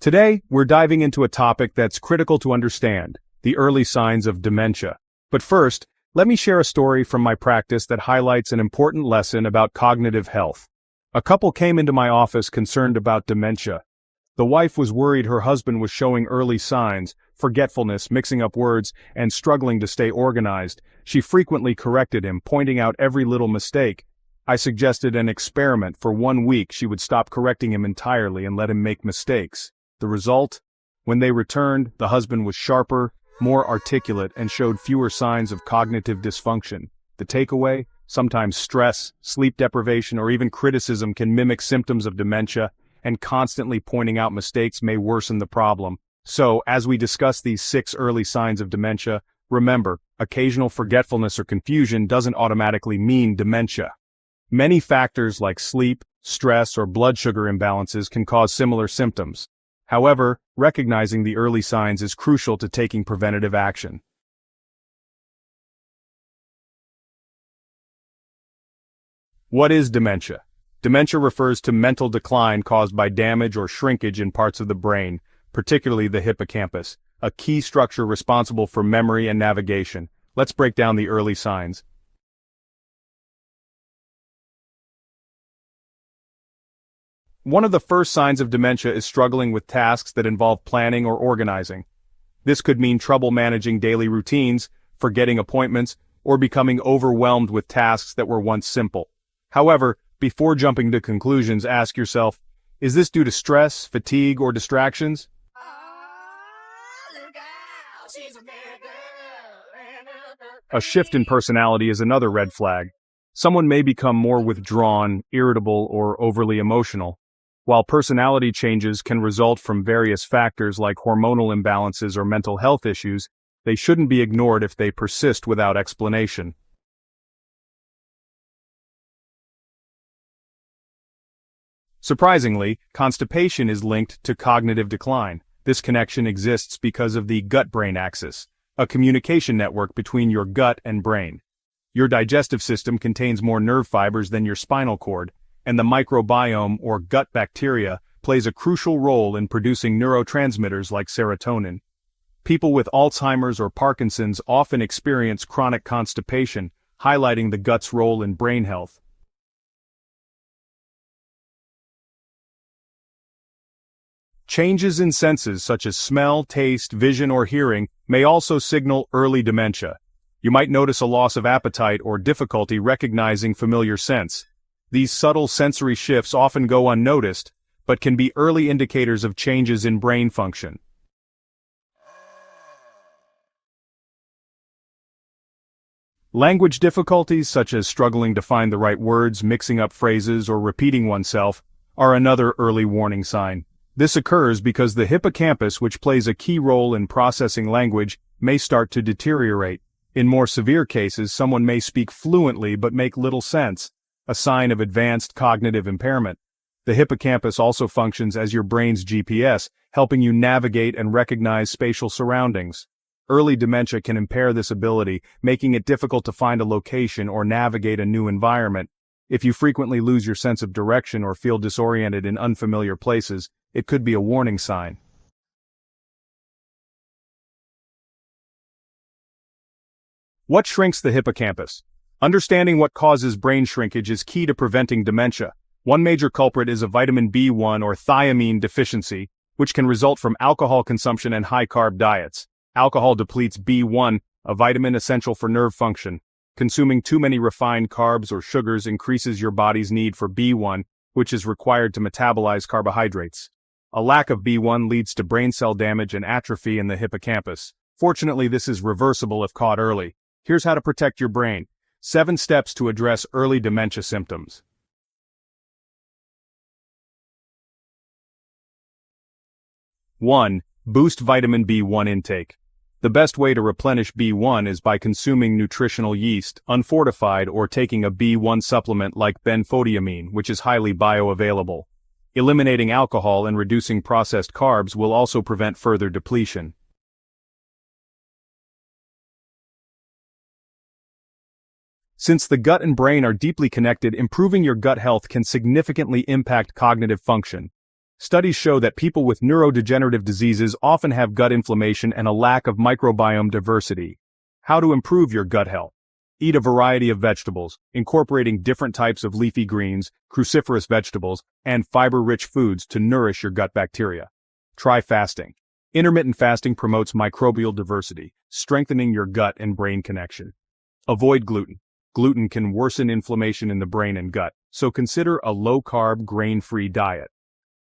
Today, we're diving into a topic that's critical to understand: the early signs of dementia. But first, let me share a story from my practice that highlights an important lesson about cognitive health. A couple came into my office concerned about dementia. The wife was worried her husband was showing early signs: forgetfulness, mixing up words, and struggling to stay organized. She frequently corrected him, pointing out every little mistake. I suggested an experiment. For 1 week she would stop correcting him entirely and let him make mistakes. The result? When they returned, the husband was sharper, more articulate, and showed fewer signs of cognitive dysfunction. The takeaway? Sometimes stress, sleep deprivation, or even criticism can mimic symptoms of dementia, and constantly pointing out mistakes may worsen the problem. So, as we discuss these 6 early signs of dementia, remember, occasional forgetfulness or confusion doesn't automatically mean dementia. Many factors like sleep, stress, or blood sugar imbalances can cause similar symptoms. However, recognizing the early signs is crucial to taking preventative action. What is dementia? Dementia refers to mental decline caused by damage or shrinkage in parts of the brain, particularly the hippocampus, a key structure responsible for memory and navigation. Let's break down the early signs. One of the first signs of dementia is struggling with tasks that involve planning or organizing. This could mean trouble managing daily routines, forgetting appointments, or becoming overwhelmed with tasks that were once simple. However, before jumping to conclusions, ask yourself, is this due to stress, fatigue, or distractions? A shift in personality is another red flag. Someone may become more withdrawn, irritable, or overly emotional. While personality changes can result from various factors like hormonal imbalances or mental health issues, they shouldn't be ignored if they persist without explanation. Surprisingly, constipation is linked to cognitive decline. This connection exists because of the gut-brain axis, a communication network between your gut and brain. Your digestive system contains more nerve fibers than your spinal cord, and the microbiome, or gut bacteria, plays a crucial role in producing neurotransmitters like serotonin. People with Alzheimer's or Parkinson's often experience chronic constipation, highlighting the gut's role in brain health. Changes in senses such as smell, taste, vision, or hearing may also signal early dementia. You might notice a loss of appetite or difficulty recognizing familiar scents. These subtle sensory shifts often go unnoticed, but can be early indicators of changes in brain function. Language difficulties, such as struggling to find the right words, mixing up phrases, or repeating oneself, are another early warning sign. This occurs because the hippocampus, which plays a key role in processing language, may start to deteriorate. In more severe cases, someone may speak fluently but make little sense, a sign of advanced cognitive impairment. The hippocampus also functions as your brain's GPS, helping you navigate and recognize spatial surroundings. Early dementia can impair this ability, making it difficult to find a location or navigate a new environment. If you frequently lose your sense of direction or feel disoriented in unfamiliar places, it could be a warning sign. What shrinks the hippocampus? Understanding what causes brain shrinkage is key to preventing dementia. One major culprit is a vitamin B1 or thiamine deficiency, which can result from alcohol consumption and high-carb diets. Alcohol depletes B1, a vitamin essential for nerve function. Consuming too many refined carbs or sugars increases your body's need for B1, which is required to metabolize carbohydrates. A lack of B1 leads to brain cell damage and atrophy in the hippocampus. Fortunately, this is reversible if caught early. Here's how to protect your brain. 7 steps to address early dementia symptoms. 1. Boost vitamin B1 intake. The best way to replenish B1 is by consuming nutritional yeast, unfortified, or taking a B1 supplement like benfotiamine, which is highly bioavailable. Eliminating alcohol and reducing processed carbs will also prevent further depletion. Since the gut and brain are deeply connected, improving your gut health can significantly impact cognitive function. Studies show that people with neurodegenerative diseases often have gut inflammation and a lack of microbiome diversity. How to improve your gut health? Eat a variety of vegetables, incorporating different types of leafy greens, cruciferous vegetables, and fiber-rich foods to nourish your gut bacteria. Try fasting. Intermittent fasting promotes microbial diversity, strengthening your gut and brain connection. Avoid gluten. Gluten can worsen inflammation in the brain and gut, so consider a low-carb, grain-free diet.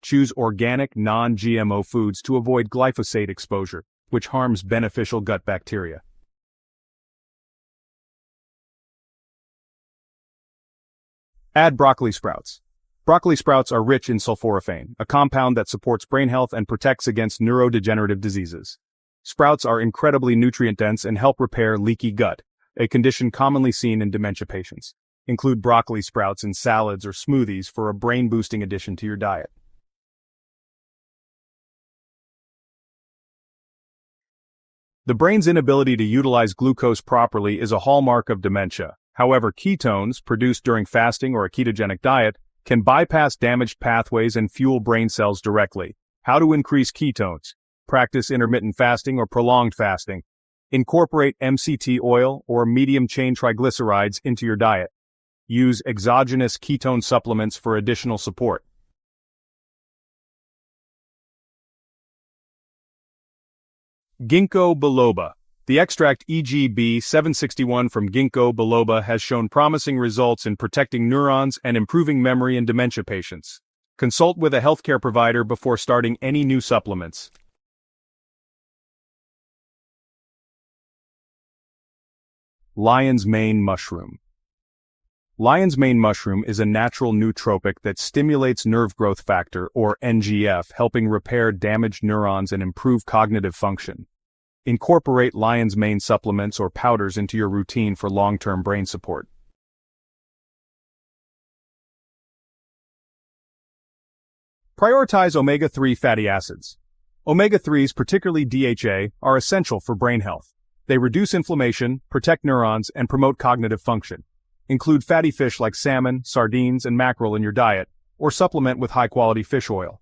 Choose organic, non-GMO foods to avoid glyphosate exposure, which harms beneficial gut bacteria. Add broccoli sprouts. Broccoli sprouts are rich in sulforaphane, a compound that supports brain health and protects against neurodegenerative diseases. Sprouts are incredibly nutrient-dense and help repair leaky gut, a condition commonly seen in dementia patients. Include broccoli sprouts in salads or smoothies for a brain-boosting addition to your diet. The brain's inability to utilize glucose properly is a hallmark of dementia. However, ketones, produced during fasting or a ketogenic diet, can bypass damaged pathways and fuel brain cells directly. How to increase ketones? Practice intermittent fasting or prolonged fasting. Incorporate MCT oil or medium-chain triglycerides into your diet. Use exogenous ketone supplements for additional support. Ginkgo biloba. The extract EGB 761 from Ginkgo biloba has shown promising results in protecting neurons and improving memory in dementia patients. Consult with a healthcare provider before starting any new supplements. Lion's mane mushroom. Lion's mane mushroom is a natural nootropic that stimulates nerve growth factor, or NGF, helping repair damaged neurons and improve cognitive function. Incorporate lion's mane supplements or powders into your routine for long-term brain support. Prioritize omega-3 fatty acids. Omega-3s, particularly DHA, are essential for brain health. They reduce inflammation, protect neurons, and promote cognitive function. Include fatty fish like salmon, sardines, and mackerel in your diet, or supplement with high-quality fish oil.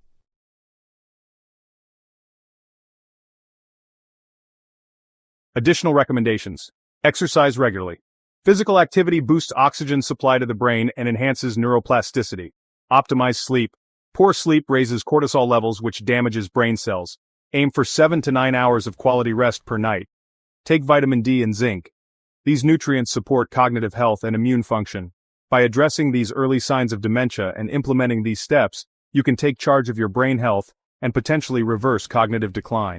Additional recommendations. Exercise regularly. Physical activity boosts oxygen supply to the brain and enhances neuroplasticity. Optimize sleep. Poor sleep raises cortisol levels, which damages brain cells. Aim for 7 to 9 hours of quality rest per night. Take vitamin D and zinc. These nutrients support cognitive health and immune function. By addressing these early signs of dementia and implementing these steps, you can take charge of your brain health and potentially reverse cognitive decline.